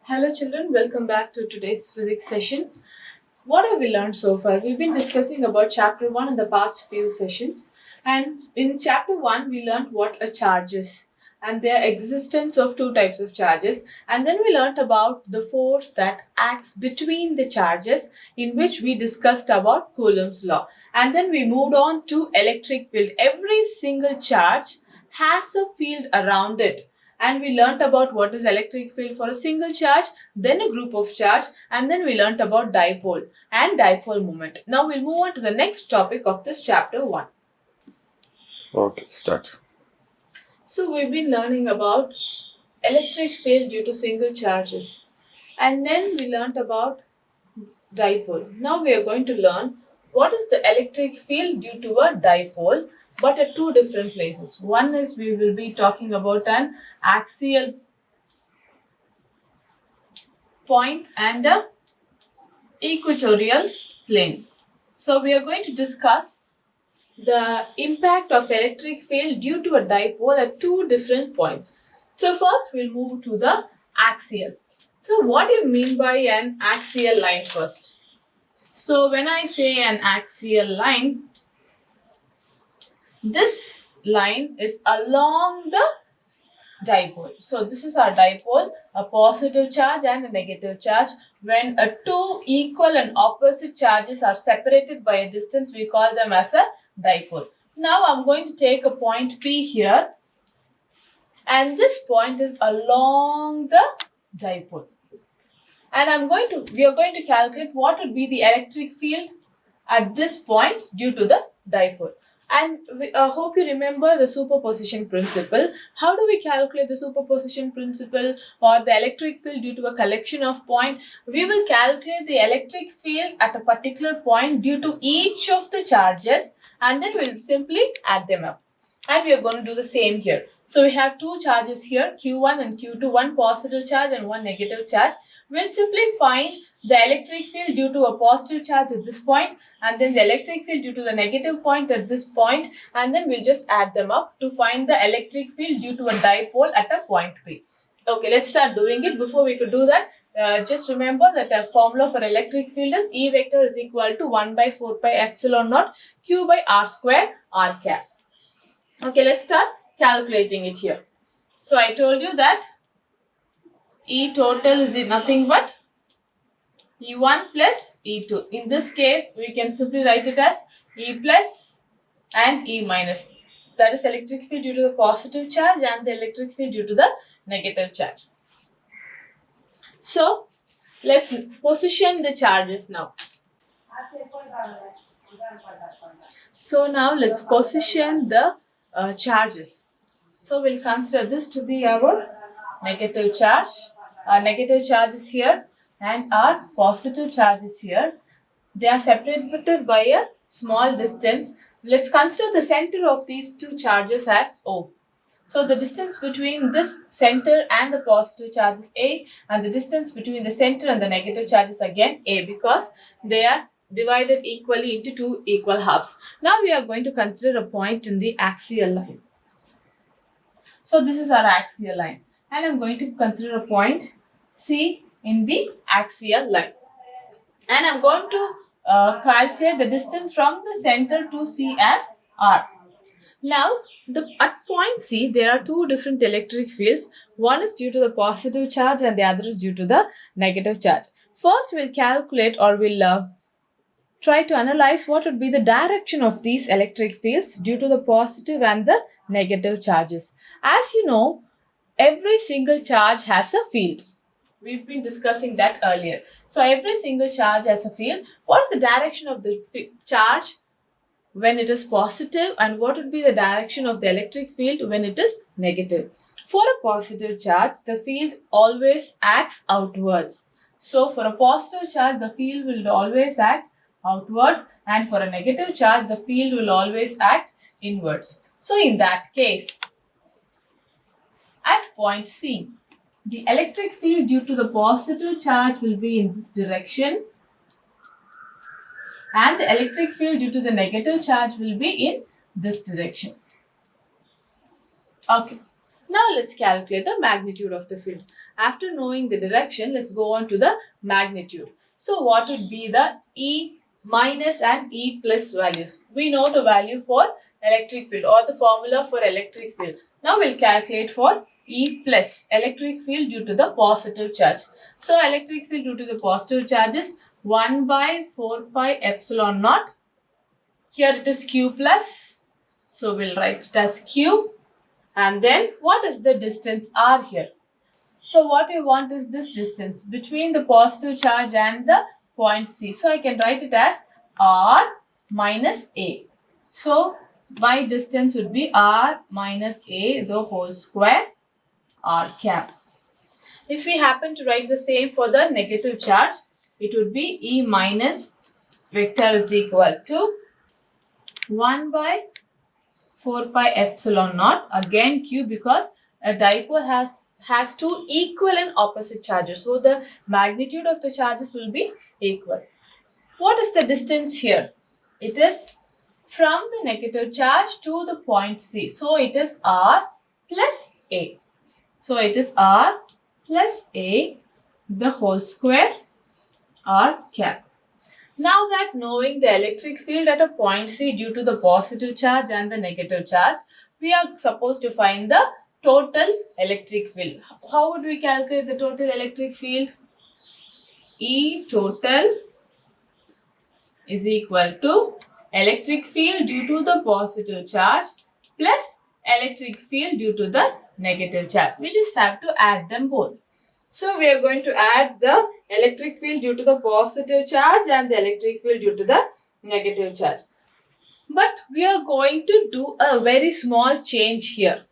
Hello children, welcome back to today's physics session. What have we learned so far? We've been discussing about chapter 1 in the past few sessions, and in chapter 1 we learned what a charge is and their existence of two types of charges, and then we learned about the force that acts between the charges, in which we discussed about Coulomb's law, and then we moved on to electric field. Every single charge has a field around it, and we learnt about what is electric field for a single charge, then a group of charge, and then we learnt about dipole and dipole moment. Now we'll move on to the next topic of this chapter 1. Okay, start. So we've been learning about electric field due to single charges, and then we learnt about dipole. Now we are going to learn what is the electric field due to a dipole, but at two different places. One is we will be talking about an axial point and a equatorial plane. So we are going to discuss the impact of electric field due to a dipole at two different points. So first we'll move to the axial. So what do you mean by an axial line first? So when I say an axial line, this line is along the dipole. So this is our dipole, a positive charge and a negative charge. When two equal and opposite charges are separated by a distance, we call them as a dipole. Now I'm going to take a point P here, and this point is along the dipole. And we are going to calculate what would be the electric field at this point due to the dipole. And I hope you remember the superposition principle. How do we calculate the superposition principle or the electric field due to a collection of points? We will calculate the electric field at a particular point due to each of the charges, and then we'll simply add them up. And we are going to do the same here. So we have two charges here, Q1 and Q2, one positive charge and one negative charge. We'll simply find the electric field due to a positive charge at this point, and then the electric field due to the negative point at this point, and then we'll just add them up to find the electric field due to a dipole at a point P. Okay, let's start doing it. Before we could do that, just remember that the formula for electric field is E vector is equal to 1 by 4 pi epsilon naught Q by R square R cap. Okay, let's start calculating it here. So I told you that E total is nothing but E1 plus E2. In this case, we can simply write it as E plus and E minus. That is electric field due to the positive charge and the electric field due to the negative charge. So, let's position the charges now. So now let's position the charges. So we'll consider this to be our negative charge. Our negative charge is here and our positive charge is here. They are separated by a small distance. Let's consider the center of these two charges as O. So the distance between this center and the positive charge is A, and the distance between the center and the negative charge is again A, because they are divided equally into two equal halves. Now we are going to consider a point in the axial line. So this is our axial line, and I'm going to consider a point C in the axial line, and I'm going to calculate the distance from the center to C as R. Now, at point C, there are two different electric fields. One is due to the positive charge and the other is due to the negative charge. First, we'll calculate, or we'll try to analyze what would be the direction of these electric fields due to the positive and the negative charges. As you know, every single charge has a field. We've been discussing that earlier. So every single charge has a field. What is the direction of the charge when it is positive, and what would be the direction of the electric field when it is negative? For a positive charge, the field always acts outwards. So for a positive charge, the field will always act outward, and for a negative charge, the field will always act inwards. So in that case, at point C, the electric field due to the positive charge will be in this direction, and the electric field due to the negative charge will be in this direction. Okay. Now let's calculate the magnitude of the field. after knowing the direction, let's go on to the magnitude. So what would be the E minus and E plus values? We know the value for electric field or the formula for electric field. Now we'll calculate for E plus, electric field due to the positive charge. So electric field due to the positive charge is 1 by 4 pi epsilon naught. Here it is Q plus. So we'll write it as Q. And then what is the distance R here? So what we want is this distance between the positive charge and the point C. So I can write it as R minus A. So my distance would be R minus A the whole square R cap. If we happen to write the same for the negative charge, it would be E minus vector is equal to 1 by 4 pi epsilon naught, again Q, because a dipole has two equal and opposite charges. So the magnitude of the charges will be equal. What is the distance here? It is from the negative charge to the point C. So it is R plus A. So it is R plus A the whole square R cap. Now that knowing the electric field at a point C due to the positive charge and the negative charge, we are supposed to find the total electric field. How would we calculate the total electric field? E total is equal to electric field due to the positive charge plus electric field due to the negative charge. We just have to add them both. So we are going to add the electric field due to the positive charge and the electric field due to the negative charge. But we are going to do a very small change here.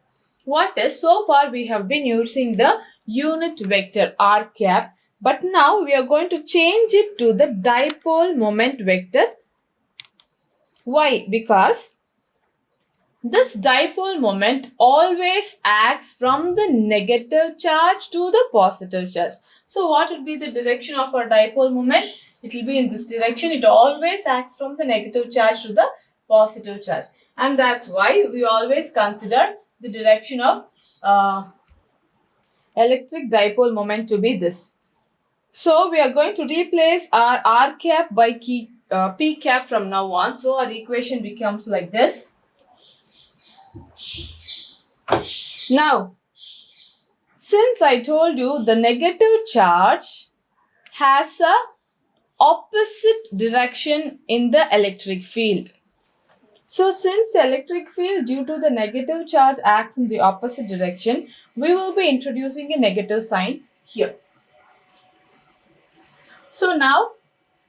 What is, so far we have been using the unit vector R cap, but now we are going to change it to the dipole moment vector. Why? Because this dipole moment always acts from the negative charge to the positive charge. So what would be the direction of our dipole moment? It will be in this direction. It always acts from the negative charge to the positive charge. And that's why we always consider the direction of electric dipole moment to be this. So we are going to replace our R cap by P cap from now on. So our equation becomes like this. Now, since I told you the negative charge has a opposite direction in the electric field. So since the electric field due to the negative charge acts in the opposite direction, we will be introducing a negative sign here. So now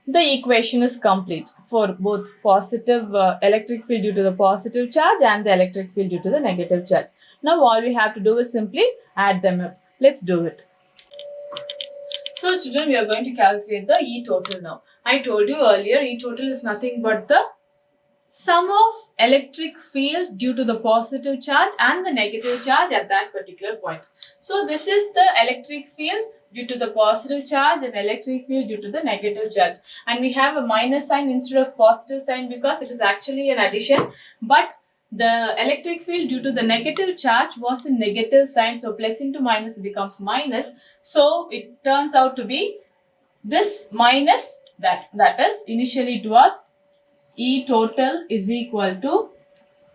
the equation is complete for both positive electric field due to the positive charge and the electric field due to the negative charge. Now all we have to do is simply add them up. Let's do it. So children, we are going to calculate the E total now. I told you earlier, E total is nothing but the sum of electric field due to the positive charge and the negative charge at that particular point. So this is the electric field due to the positive charge and electric field due to the negative charge. And we have a minus sign instead of positive sign because it is actually an addition. But the electric field due to the negative charge was in negative sign. So plus into minus becomes minus. So it turns out to be this minus that. That is, initially it was E total is equal to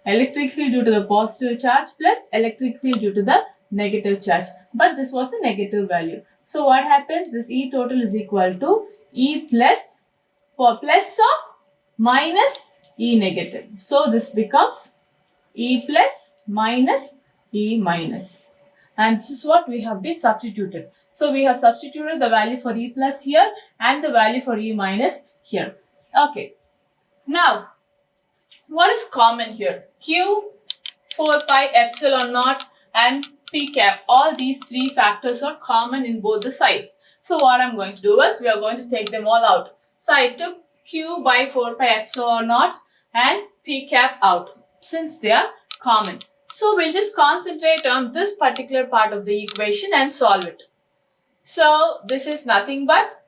electric field due to the positive charge plus electric field due to the negative charge. But this was a negative value. So what happens? This E total is equal to E plus, for plus of minus E negative. So this becomes E plus minus E minus. And this is what we have been substituted. So we have substituted the value for E plus here and the value for E minus here. Okay. Now, what is common here? Q, 4 pi epsilon naught and P cap. All these three factors are common in both the sides. So what I'm going to do is we are going to take them all out. So I took Q by 4 pi epsilon naught and P cap out since they are common. So we'll just concentrate on this particular part of the equation and solve it. So this is nothing but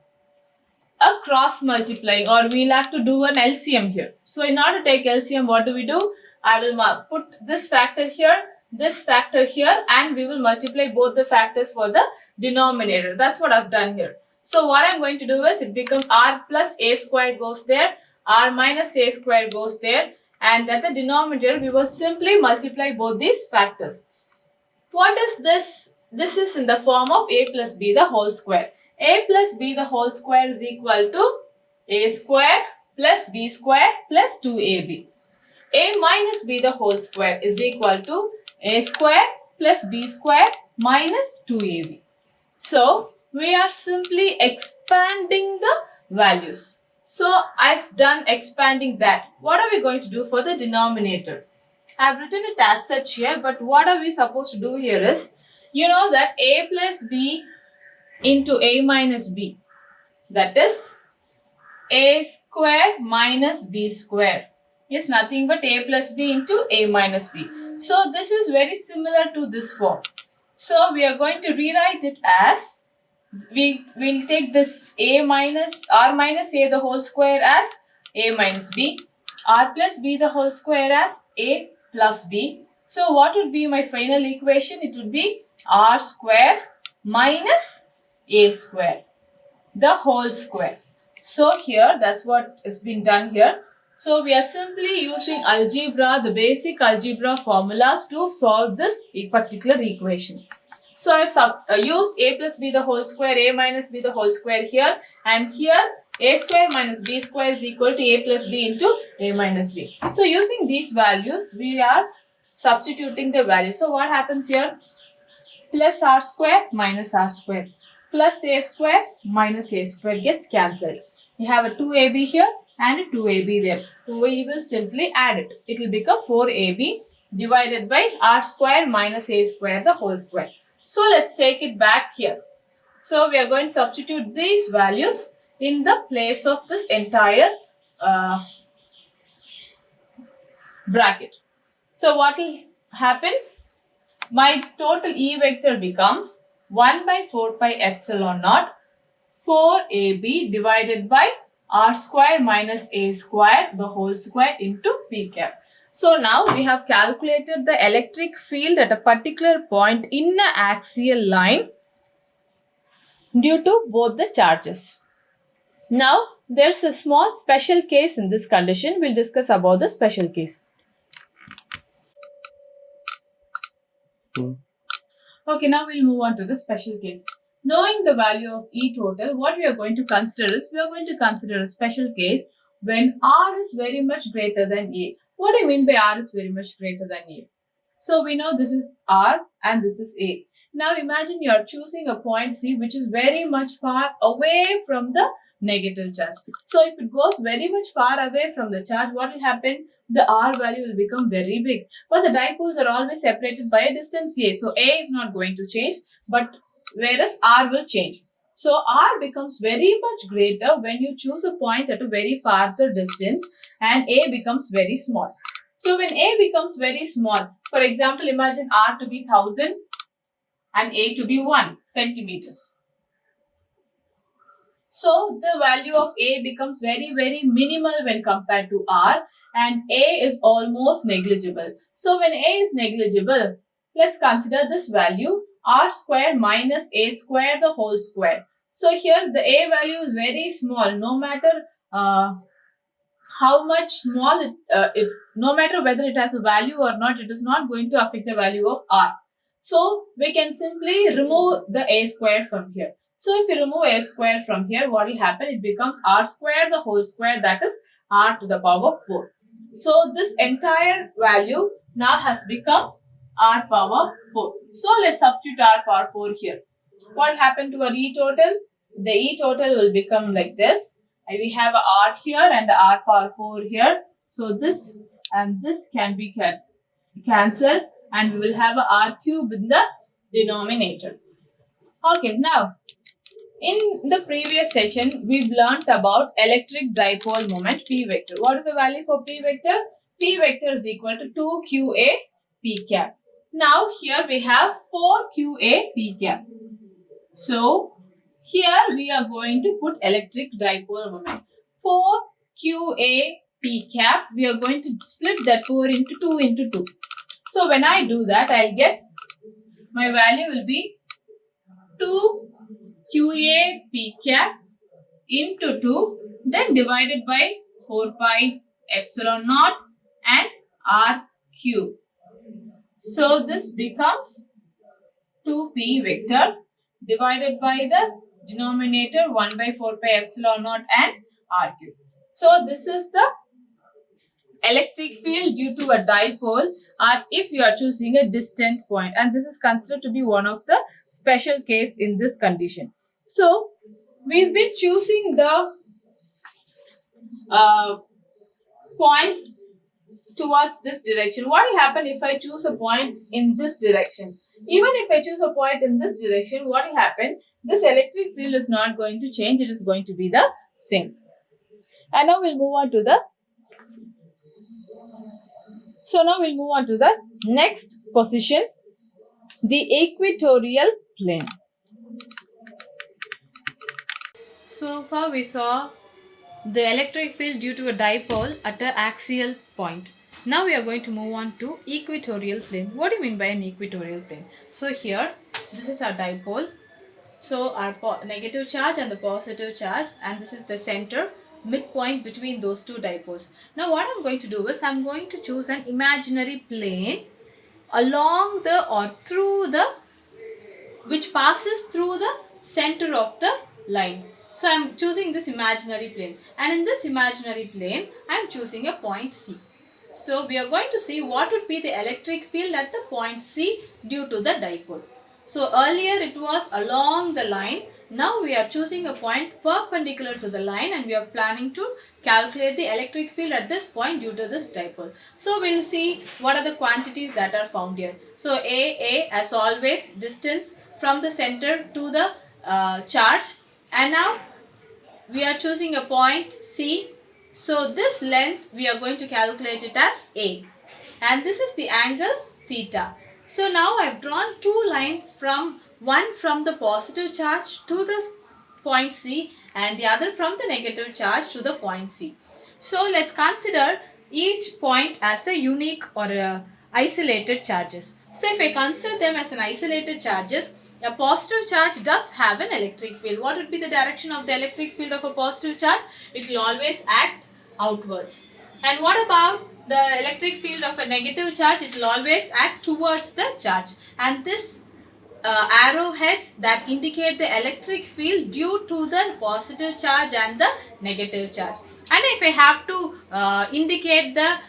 a cross multiplying, or we'll have to do an LCM here. So in order to take LCM, what do? I will put this factor here, this factor here and we will multiply both the factors for the denominator. That's what I've done here. So what I'm going to do is it becomes r plus a square goes there, r minus a square goes there, and at the denominator we will simply multiply both these factors. What is this? This is in the form of a plus b the whole square. A plus b the whole square is equal to a square plus b square plus 2ab. A minus b the whole square is equal to a square plus b square minus 2ab. So we are simply expanding the values. So I've done expanding that. What are we going to do for the denominator? I've written it as such here, but what are we supposed to do here is, you know that a plus b into a minus b, that is a square minus b square, is nothing but a plus b into a minus b. So this is very similar to this form. So we are going to rewrite it as, we will take this a minus r minus a the whole square as a minus b, r plus b the whole square as a plus b. So what would be my final equation? It would be r square minus a square the whole square. So here that's what has been done here. So we are simply using algebra, the basic algebra formulas to solve this particular equation. So I've used a plus b the whole square, a minus b the whole square here, and here a square minus b square is equal to a plus b into a minus b. So using these values, we are substituting the values. So what happens here? Plus r square minus r square plus a square minus a square gets cancelled. You have a 2ab here and a 2ab there. So we will simply add it. It will become 4ab divided by r square minus a square the whole square. So let's take it back here. So we are going to substitute these values in the place of this entire bracket. So what will happen? My total E vector becomes 1 by 4 pi epsilon naught 4ab divided by r square minus a square the whole square into p cap. So now we have calculated the electric field at a particular point in an axial line due to both the charges. Now there's a small special case in this condition. We'll discuss about the special case. Okay, now we'll move on to the special case. Knowing the value of E total, what we are going to consider is, we are going to consider a special case when R is very much greater than A. What do you mean by R is very much greater than A? So we know this is R and this is A. Now imagine you are choosing a point C which is very much far away from the negative charge. So if it goes very much far away from the charge, what will happen? The R value will become very big. But the dipoles are always separated by a distance A. So A is not going to change, but whereas R will change. So R becomes very much greater when you choose a point at a very farther distance and A becomes very small. So when A becomes very small, for example, imagine R to be 1000 and A to be 1 centimeters. So the value of A becomes very minimal when compared to R, and A is almost negligible. So when A is negligible, let's consider this value R square minus A square the whole square. So here the A value is very small, no matter how much small no matter whether it has a value or not, it is not going to affect the value of R. So we can simply remove the A square from here. So if you remove A square from here, what will happen? It becomes R square the whole square, that is R to the power 4. So this entire value now has become R power 4. So let's substitute R power 4 here. What happened to our E total? The E total will become like this. And we have a R here and a R power 4 here. So this and this can be cancelled and we will have a R cube in the denominator. Okay, now in the previous session, we've learnt about electric dipole moment P vector. What is the value for P vector? P vector is equal to 2qa P cap. Now here we have 4qa P cap. So here we are going to put electric dipole moment. 4qa P cap, we are going to split that 4 into 2 into 2. So when I do that, I'll get my value will be 2 QA P cap into 2, then divided by 4 pi epsilon naught and R cube. So this becomes 2p vector divided by the denominator 1 by 4 pi epsilon naught and R cube. So this is the electric field due to a dipole, or if you are choosing a distant point, and this is considered to be one of the special case in this condition. So we've been choosing the point towards this direction. What will happen if I choose a point in this direction? Even if I choose a point in this direction, what will happen? This electric field is not going to change. It is going to be the same. And now we'll move on to the next position, the equatorial plane. So far we saw the electric field due to a dipole at an axial point. Now we are going to move on to equatorial plane. What do you mean by an equatorial plane? So here, this is our dipole. So our negative charge and the positive charge, and this is the center, midpoint between those two dipoles. Now what I'm going to do is I'm going to choose an imaginary plane along the or through the, which passes through the center of the line. So I'm choosing this imaginary plane, and in this imaginary plane I'm choosing a point C. So we are going to see what would be the electric field at the point C due to the dipole. So earlier it was along the line. Now we are choosing a point perpendicular to the line, and we are planning to calculate the electric field at this point due to this dipole. So we'll see what are the quantities that are found here. So A as always, distance from the center to the charge, and now we are choosing a point C. So this length we are going to calculate it as A, and this is the angle theta. So now I have drawn two lines, one from the positive charge to the point C and the other from the negative charge to the point C. So let's consider each point as a unique or a isolated charges. So if I consider them as an isolated charges, a positive charge does have an electric field. What would be the direction of the electric field of a positive charge? It will always act outwards. And what about the electric field of a negative charge? It will always act towards the charge. And this arrowheads that indicate the electric field due to the positive charge and the negative charge. And if I have to indicate the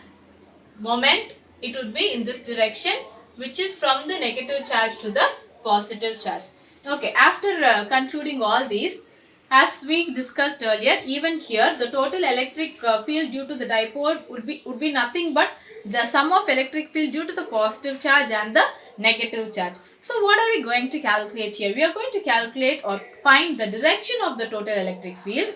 moment, it would be in this direction, which is from the negative charge to the positive charge. Okay, after concluding all these, as we discussed earlier, even here the total electric field due to the dipole would be nothing but the sum of electric field due to the positive charge and the negative charge. So what are we going to calculate here? We are going to calculate or find the direction of the total electric field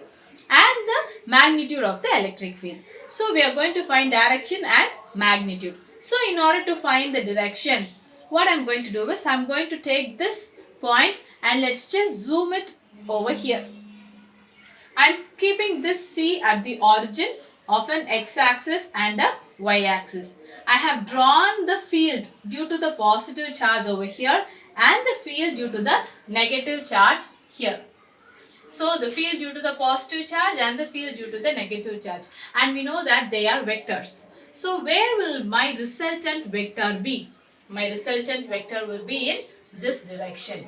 and the magnitude of the electric field. So we are going to find direction and magnitude. So in order to find the direction, what I am going to do is I am going to take this point and let's just zoom it over here. I am keeping this C at the origin of an x-axis and a y-axis. I have drawn the field due to the positive charge over here and the field due to the negative charge here. So the field due to the positive charge and the field due to the negative charge, and we know that they are vectors. So where will my resultant vector be? My resultant vector will be in this direction.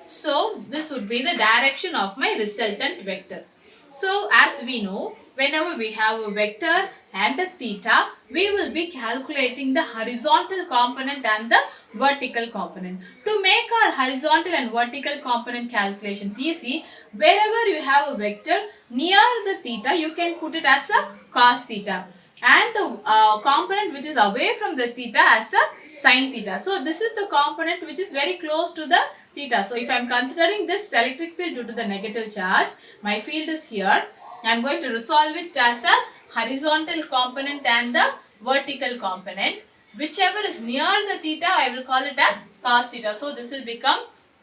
So this would be the direction of my resultant vector. So as we know, whenever we have a vector and a theta, we will be calculating the horizontal component and the vertical component. To make our horizontal and vertical component calculations easy, wherever you have a vector near the theta, you can put it as a cos theta, and the component which is away from the theta as a sin theta. So this is the component which is very close to the theta. So if I am considering this electric field due to the negative charge, my field is here. I am going to resolve it as a horizontal component and the vertical component. Whichever is near the theta, I will call it as cos theta. So this will become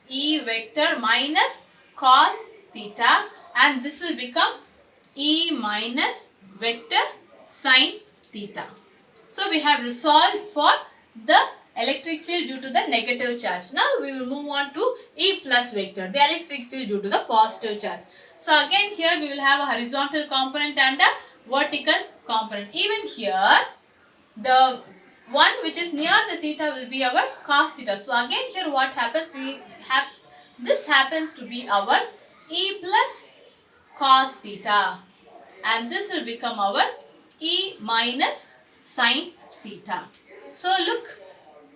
E vector minus cos theta, and this will become E minus vector sin theta. So we have resolved for the electric field due to the negative charge. Now we will move on to E plus vector, the electric field due to the positive charge. So again here we will have a horizontal component and a vertical component. Even here the one which is near the theta will be our cos theta. So again here what happens, we have this happens to be our E plus cos theta, and this will become our E minus sin theta. So look,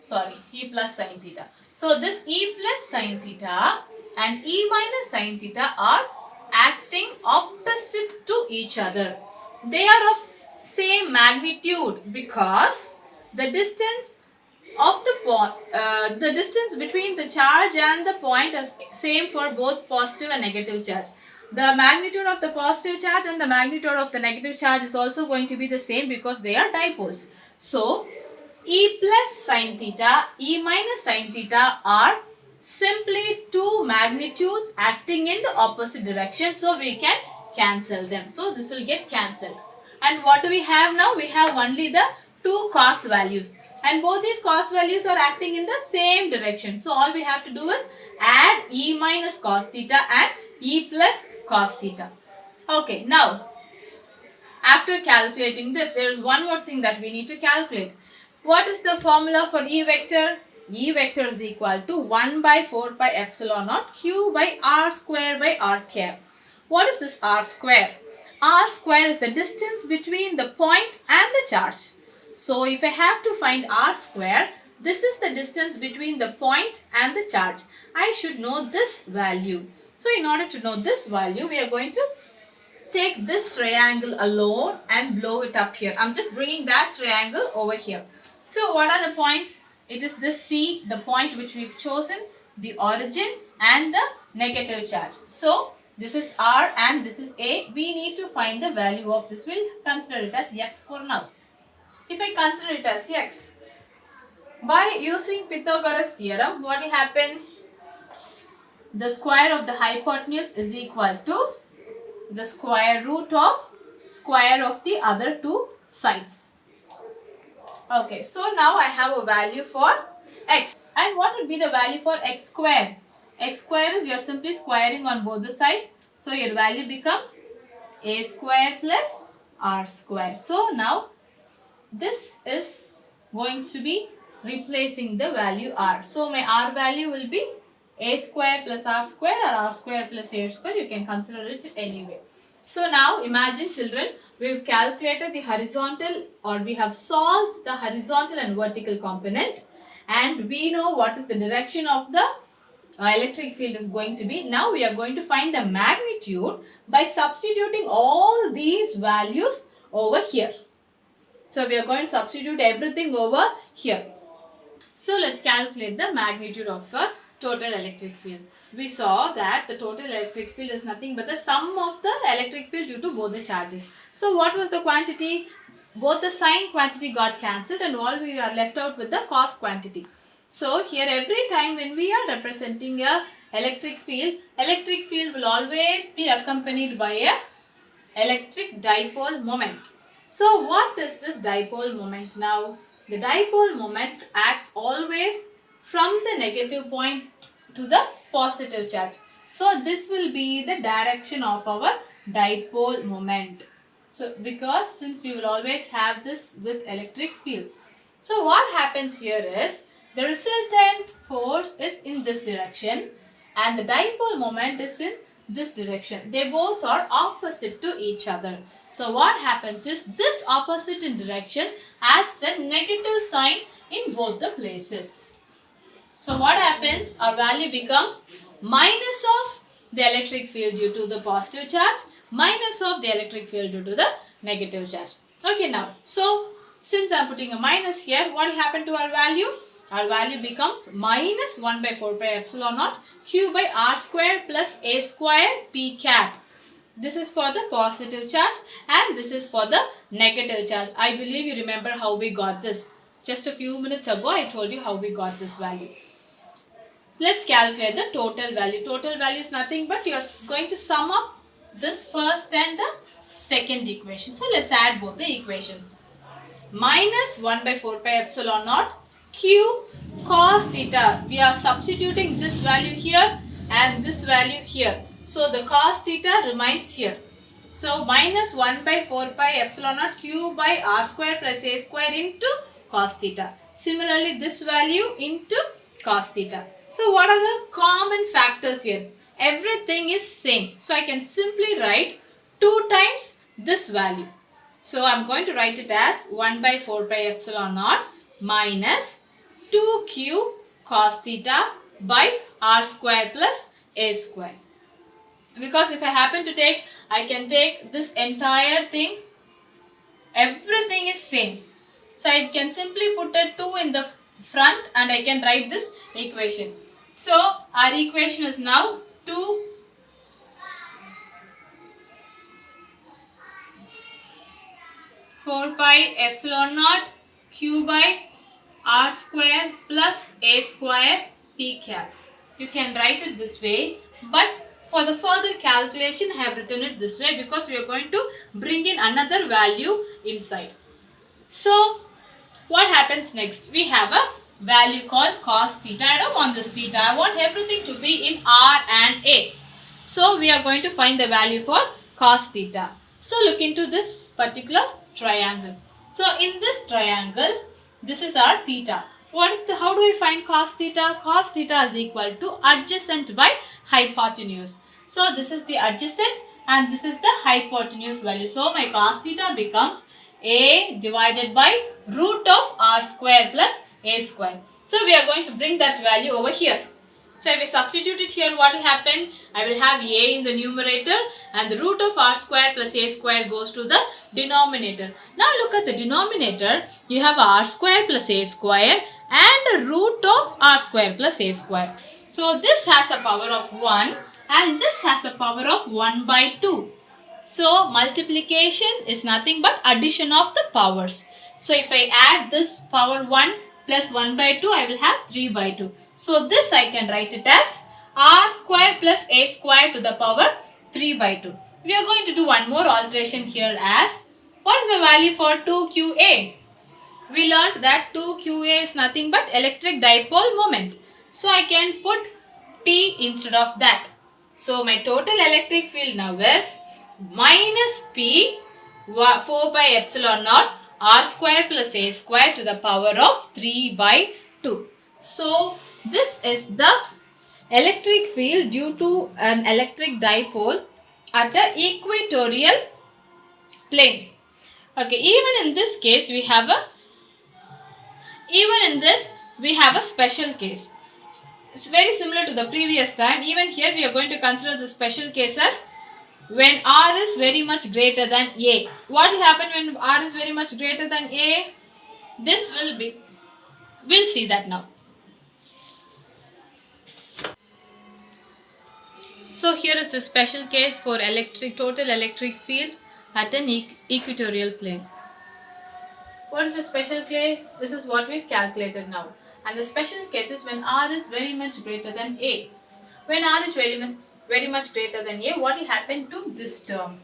sorry, E plus sin theta. So this E plus sin theta and E minus sin theta are acting opposite to each other. They are of same magnitude because the distance of the distance between the charge and the point is same for both positive and negative charge. The magnitude of the positive charge and the magnitude of the negative charge is also going to be the same because they are dipoles. So E plus sin theta, E minus sin theta are simply two magnitudes acting in the opposite direction. So we can cancel them. So this will get cancelled. And what do we have now? We have only the two cos values. And both these cos values are acting in the same direction. So all we have to do is add E minus cos theta and E plus cos theta. Okay, now after calculating this, there is one more thing that we need to calculate. What is the formula for E vector? E vector is equal to 1 by 4 pi epsilon naught q by r square by r cap. What is this r square? R square is the distance between the point and the charge. So if I have to find r square, this is the distance between the point and the charge. I should know this value. So in order to know this value, we are going to take this triangle alone and blow it up here. I'm just bringing that triangle over here. So what are the points? It is this C, the point which we've chosen, the origin and the negative charge. So this is R and this is A. We need to find the value of this. We'll consider it as X for now. If I consider it as X, by using Pythagoras theorem, what will happen? The square of the hypotenuse is equal to the square root of square of the other two sides. Okay, so now I have a value for X. And what would be the value for X square? X square is, you're simply squaring on both the sides. So your value becomes A square plus R square. So now this is going to be replacing the value R. So my R value will be A square plus R square or R square plus A square. You can consider it anyway. So now imagine children, we've calculated the horizontal, or we have solved the horizontal and vertical component, and we know what is the direction of the electric field is going to be. Now we are going to find the magnitude by substituting all these values over here. So we are going to substitute everything over here. So let's calculate the magnitude of the total electric field. We saw that the total electric field is nothing but the sum of the electric field due to both the charges. So what was the quantity? Both the sign quantity got cancelled and all we are left out with the cos quantity. So here every time when we are representing a electric field will always be accompanied by a electric dipole moment. So what is this dipole moment now? The dipole moment acts always from the negative point to the positive charge. So this will be the direction of our dipole moment. So because since we will always have this with electric field. So what happens here is the resultant force is in this direction and the dipole moment is in this direction. They both are opposite to each other. So what happens is this opposite in direction adds a negative sign in both the places. So what happens? Our value becomes minus of the electric field due to the positive charge minus of the electric field due to the negative charge. Okay, now, so since I am putting a minus here, what will happen to our value? Our value becomes minus 1 by 4 pi epsilon naught q by r square plus a square p cap. This is for the positive charge and this is for the negative charge. I believe you remember how we got this. Just a few minutes ago, I told you how we got this value. Let's calculate the total value. Total value is nothing but you are going to sum up this first and the second equation. So let's add both the equations. minus 1 by 4 pi epsilon naught q cos theta. We are substituting this value here and this value here. So the cos theta remains here. So minus 1 by 4 pi epsilon naught q by r square plus a square into cos theta. Similarly, this value into cos theta. So what are the common factors here? Everything is same. So I can simply write 2 times this value. So I am going to write it as 1 by 4 pi epsilon naught minus 2q cos theta by r square plus a square. Because if I happen to take, I can take this entire thing. Everything is same. So I can simply put a 2 in the front and I can write this equation. So our equation is now 2 4 pi epsilon naught q by r square plus a square p cap. You can write it this way, but for the further calculation I have written it this way because we are going to bring in another value inside. So what happens next? We have a value called cos theta. I don't want this theta. I want everything to be in r and a. So we are going to find the value for cos theta. So look into this particular triangle. So in this triangle, this is our theta. How do we find cos theta? Cos theta is equal to adjacent by hypotenuse. So this is the adjacent and this is the hypotenuse value. So my cos theta becomes a divided by root of r square plus a square. So we are going to bring that value over here. So if I substitute it here, what will happen? I will have a in the numerator and the root of r square plus a square goes to the denominator. Now look at the denominator. You have r square plus a square and a root of r square plus a square. So this has a power of 1 and this has a power of 1 by 2. So multiplication is nothing but addition of the powers. So if I add this power 1 plus 1 by 2, I will have 3 by 2. So this I can write it as r square plus a square to the power 3 by 2. We are going to do one more alteration here as, what is the value for 2qa? We learnt that 2qa is nothing but electric dipole moment. So I can put P instead of that. So my total electric field now is minus P 4 pi epsilon naught r square plus a square to the power of 3 by 2. So this is the electric field due to an electric dipole at the equatorial plane. Okay, even in this case we have a special case. It's very similar to the previous time. Even here we are going to consider the special cases when r is very much greater than a. What will happen when r is very much greater than a? We'll see that now. So here is a special case for total electric field at an equatorial plane. What is the special case? This is what we've calculated now. And the special case is when r is very much greater than a. When r is very much greater than a, what will happen to this term?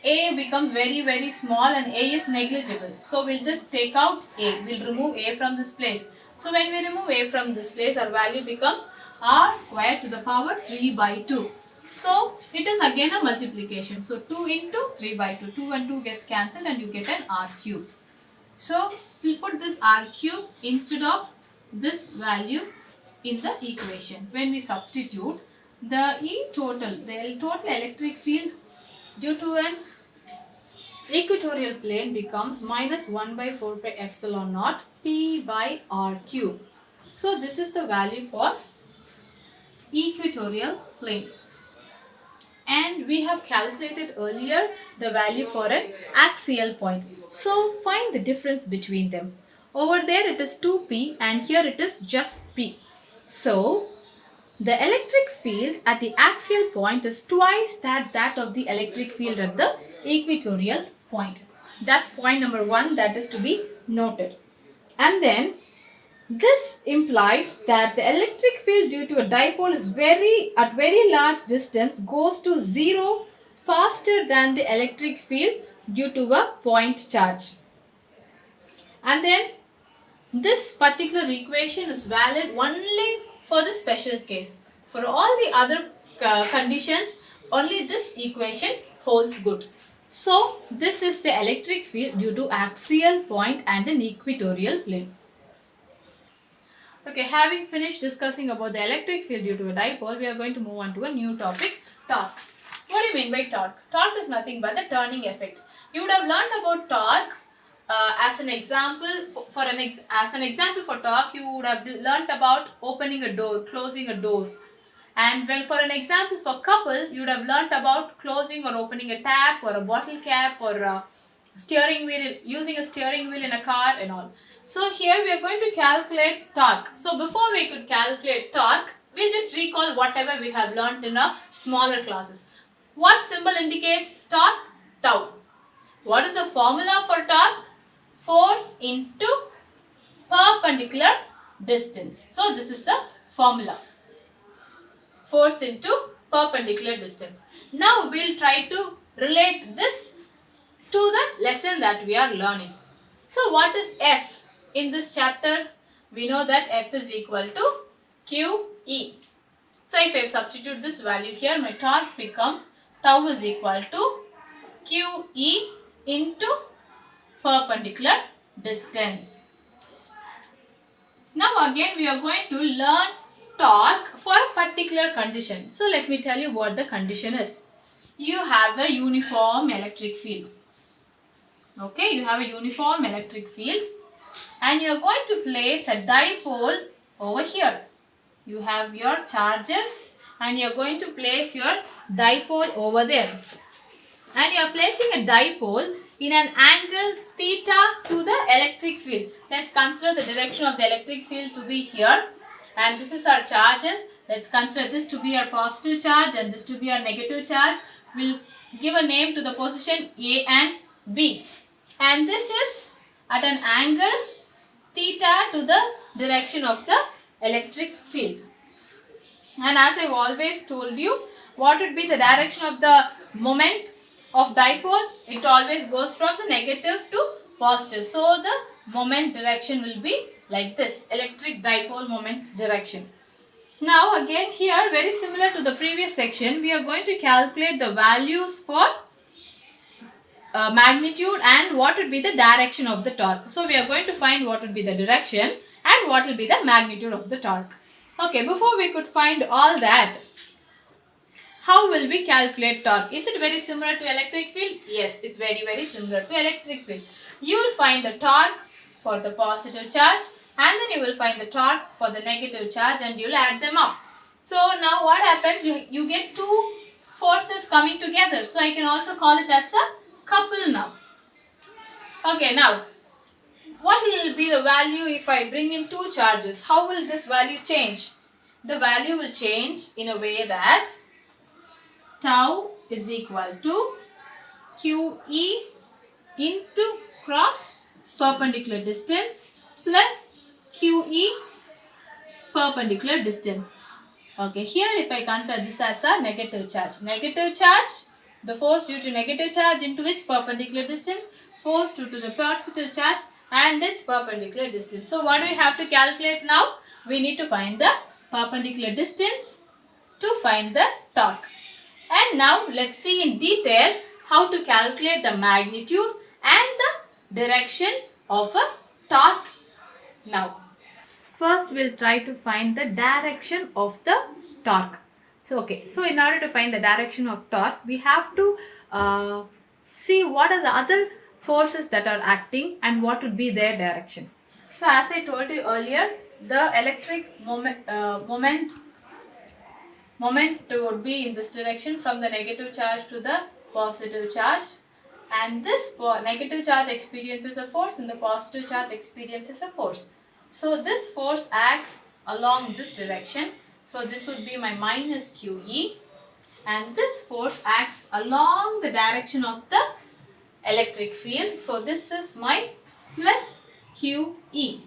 A becomes very small and a is negligible. So we'll just take out a. We'll remove a from this place. So when we remove a from this place, our value becomes r square to the power 3 by 2. So it is again a multiplication. So 2 into 3 by 2. 2 and 2 gets cancelled and you get an r cube. So we'll put this r cube instead of this value in the equation. When we substitute, the total electric field due to an equatorial plane becomes minus 1 by 4 pi epsilon naught p by r cube. So this is the value for equatorial plane. And we have calculated earlier the value for an axial point. So find the difference between them. Over there it is 2p and here it is just p. So the electric field at the axial point is twice that of the electric field at the equatorial point. That's point number 1 that is to be noted. And then this implies that the electric field due to a dipole is at very large distance goes to 0 faster than the electric field due to a point charge. And then this particular equation is valid only for the special case. For all the other conditions, only this equation holds good. So this is the electric field due to axial point and an equatorial plane. Okay, having finished discussing about the electric field due to a dipole, we are going to move on to a new topic, torque. What do you mean by torque? Torque is nothing but the turning effect. You would have learned about torque as an example. As an example for torque, you would have learnt about opening a door, closing a door. And when for an example for couple, you would have learnt about closing or opening a tap or a bottle cap or a steering wheel, using a steering wheel in a car and all. So here we are going to calculate torque. So before we could calculate torque, we'll just recall whatever we have learnt in our smaller classes. What symbol indicates torque? Tau. What is the formula for torque? Force into perpendicular distance. So this is the formula. Force into perpendicular distance. Now we'll try to relate this to the lesson that we are learning. So what is F in this chapter? We know that F is equal to QE. So if I substitute this value here, my torque becomes tau is equal to QE into perpendicular distance. Now again we are going to learn torque for a particular condition. So let me tell you what the condition is. You have a uniform electric field. Okay, you have a uniform electric field and you are going to place a dipole over here. You have your charges and you are going to place your dipole over there. And you are placing a dipole in an angle theta to the electric field. Let's consider the direction of the electric field to be here. And this is our charges. Let's consider this to be our positive charge and this to be our negative charge. We'll give a name to the position A and B. And this is at an angle theta to the direction of the electric field. And as I've always told you, what would be the direction of the moment of dipole? It always goes from the negative to positive. So the moment direction will be like this, electric dipole moment direction. Now again here, very similar to the previous section, we are going to calculate the values for magnitude and what would be the direction of the torque. So we are going to find what would be the direction and what will be the magnitude of the torque. Okay, before we could find all that, how will we calculate torque? Is it very similar to electric field? Yes, it's very similar to electric field. You will find the torque for the positive charge and then you will find the torque for the negative charge and you will add them up. So now what happens? You get two forces coming together. So I can also call it as a couple now. Okay, now what will be the value if I bring in two charges? How will this value change? The value will change in a way that tau is equal to QE into cross perpendicular distance plus QE perpendicular distance. Okay, here if I consider this as a negative charge, the force due to negative charge into its perpendicular distance, force due to the positive charge and its perpendicular distance. So what do we have to calculate now? We need to find the perpendicular distance to find the torque. And now let's see in detail how to calculate the magnitude and the direction of a torque now. First we'll try to find the direction of the torque. So in order to find the direction of torque, we have to see what are the other forces that are acting and what would be their direction. So as I told you earlier, the electric moment would be in this direction from the negative charge to the positive charge, and this negative charge experiences a force and the positive charge experiences a force. So this force acts along this direction. So this would be my minus QE, and this force acts along the direction of the electric field. So this is my plus QE.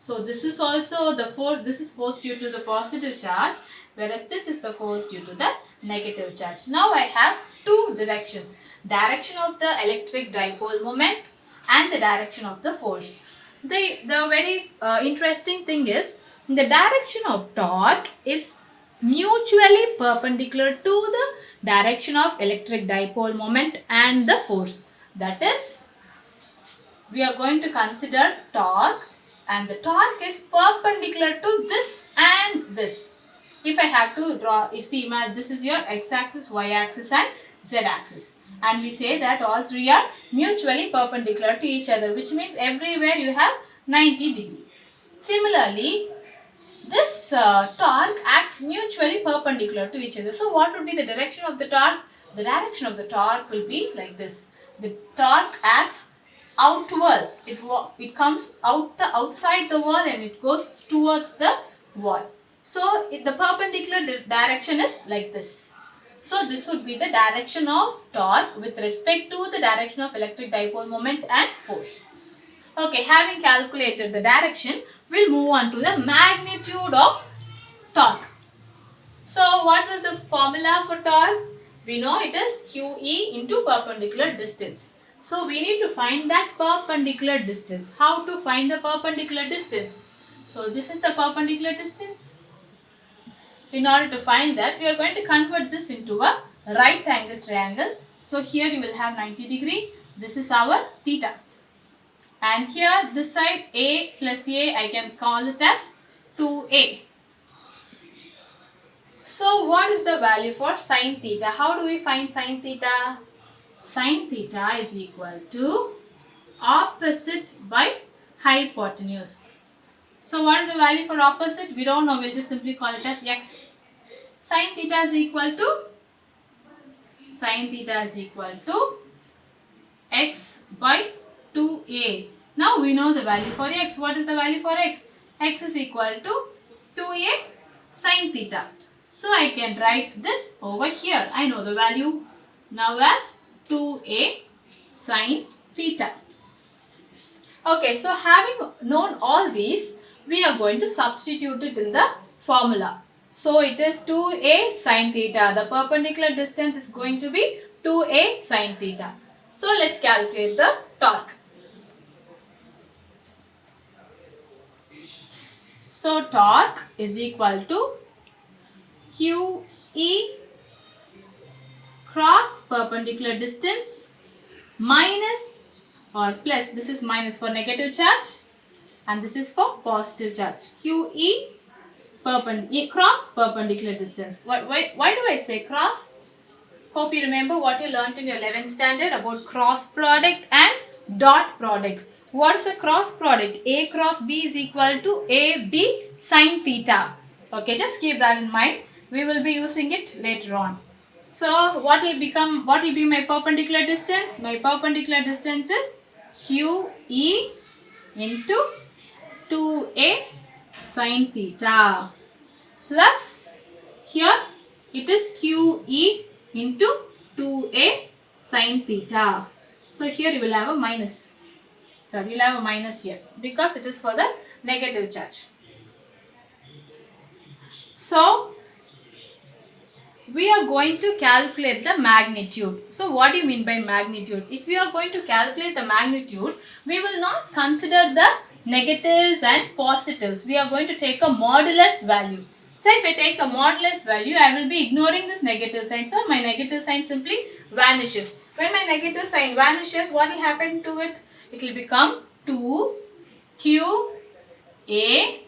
So this is also the force, this is force due to the positive charge, whereas this is the force due to the negative charge. Now I have two directions, direction of the electric dipole moment and the direction of the force. the very interesting thing is the direction of torque is mutually perpendicular to the direction of electric dipole moment and the force. That is, we are going to consider torque, and the torque is perpendicular to this and this. If I have to draw, you see, this is your x-axis, y-axis and z-axis, and we say that all three are mutually perpendicular to each other, which means everywhere you have 90 degree. Similarly, this torque acts mutually perpendicular to each other. So what would be the direction of the torque? The direction of the torque will be like this. The torque acts outwards. It comes outside the wall and it goes towards the wall. So the perpendicular direction is like this. So this would be the direction of torque with respect to the direction of electric dipole moment and force. Okay, having calculated the direction, we'll move on to the magnitude of torque. So what was the formula for torque? We know it is QE into perpendicular distance. So we need to find that perpendicular distance. How to find the perpendicular distance? So this is the perpendicular distance. In order to find that, we are going to convert this into a right angle triangle. So here you will have 90 degree. This is our theta. And here this side A plus A, I can call it as 2A. So what is the value for sine theta? How do we find sine theta? Sine theta is equal to opposite by hypotenuse. So what is the value for opposite? We don't know. We'll just simply call it as x. Sine theta is equal to x by 2a. Now we know the value for x. What is the value for x? X is equal to 2a sine theta. So I can write this over here. I know the value now as 2a sine theta. Okay, so having known all these, we are going to substitute it in the formula. So it is 2a sine theta. The perpendicular distance is going to be 2a sine theta. So let's calculate the torque. So torque is equal to QE cross perpendicular distance minus or plus, this is minus for negative charge and this is for positive charge. QE cross perpendicular distance. Why do I say cross? Hope you remember what you learnt in your 11th standard about cross product and dot product. What is a cross product? A cross B is equal to AB sine theta. Okay, just keep that in mind. We will be using it later on. So what will be my perpendicular distance? My perpendicular distance is QE into 2A sine theta plus here it is QE into 2A sine theta. So here you will have a minus. Sorry, you will have a minus here because it is for the negative charge. So we are going to calculate the magnitude. So what do you mean by magnitude? If we are going to calculate the magnitude, we will not consider the negatives and positives. We are going to take a modulus value. So if I take a modulus value, I will be ignoring this negative sign. So my negative sign simply vanishes. When my negative sign vanishes, what will happen to it? It will become 2QA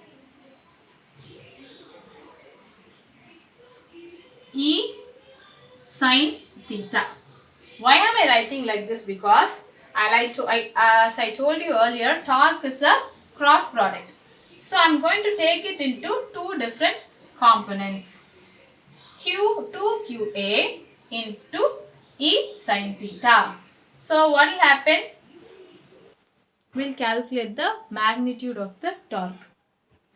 E sine theta. Why am I writing like this? Because as I told you earlier, torque is a cross product. So I am going to take it into two different components. 2QA into E sine theta. So what will happen? We will calculate the magnitude of the torque.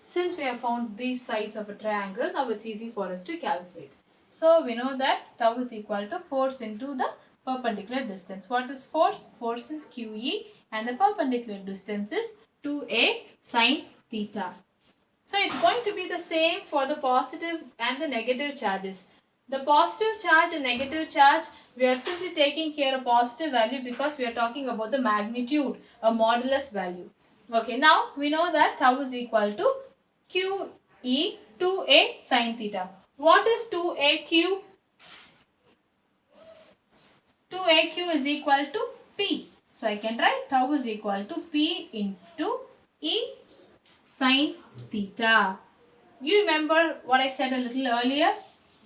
Since we have found these sides of a triangle, now it's easy for us to calculate. So we know that tau is equal to force into the perpendicular distance. What is force? Force is QE and the perpendicular distance is 2A sine theta. So it's going to be the same for the positive and the negative charges. The positive charge and negative charge, we are simply taking here a positive value because we are talking about the magnitude, a modulus value. Okay, now we know that tau is equal to QE 2A sin theta. What is 2AQ? 2AQ is equal to P. So I can write tau is equal to P into E sin theta. You remember what I said a little earlier?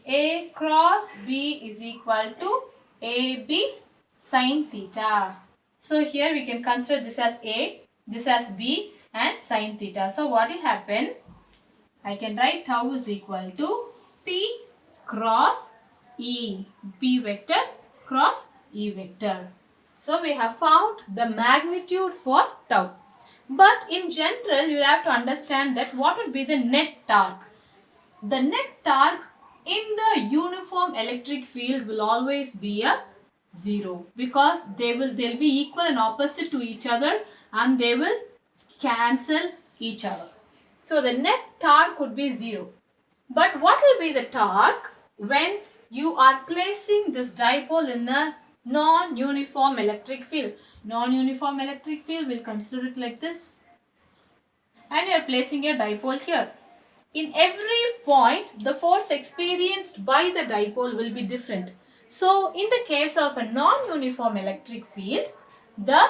A cross B is equal to AB sin theta. So here we can consider this as A, this as B and sin theta. So what will happen? I can write tau is equal to P cross E. P vector cross E vector. So we have found the magnitude for tau. But in general, you have to understand that what would be the net torque. The net torque in the uniform electric field will always be a 0 because they'll be equal and opposite to each other and they will cancel each other. So the net torque could be 0. But what will be the torque when you are placing this dipole in a non-uniform electric field? Non-uniform electric field, we'll consider it like this. And you are placing a dipole here. In every point, the force experienced by the dipole will be different. So, in the case of a non-uniform electric field, the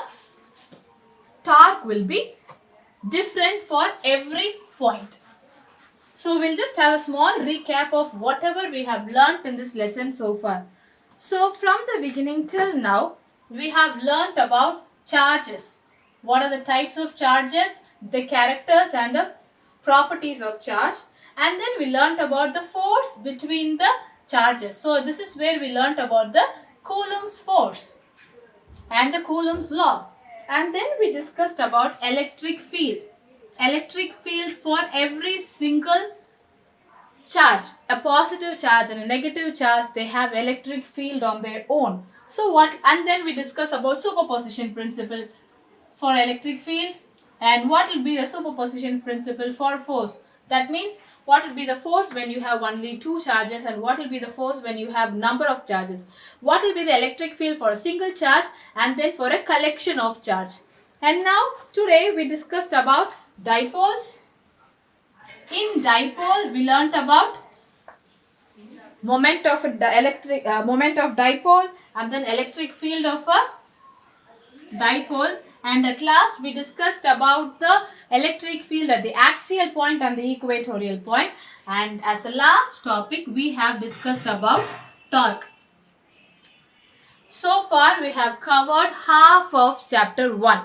torque will be different for every point. So, we'll just have a small recap of whatever we have learnt in this lesson so far. So, from the beginning till now, we have learnt about charges. What are the types of charges, the characters and the properties of charge, and then we learnt about the force between the charges. So this is where we learnt about the Coulomb's force and the Coulomb's law, and then we discussed about electric field. Electric field for every single charge, a positive charge and a negative charge, they have electric field on their own. So what, and then we discuss about superposition principle for electric field, and what will be the superposition principle for force. That means what will be the force when you have only two charges and what will be the force when you have number of charges. What will be the electric field for a single charge and then for a collection of charge. And now today we discussed about dipoles. In dipole we learnt about moment of moment of dipole and then electric field of a dipole, and at last we discussed about the electric field at the axial point and the equatorial point, and as a last topic we have discussed about torque. So far we have covered half of chapter 1.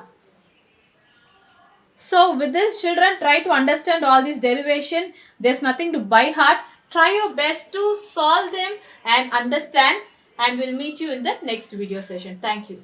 So with this, children, try to understand all these derivation. There's nothing to by heart. Try your best to solve them and understand, and we'll meet you in the next video session. Thank you.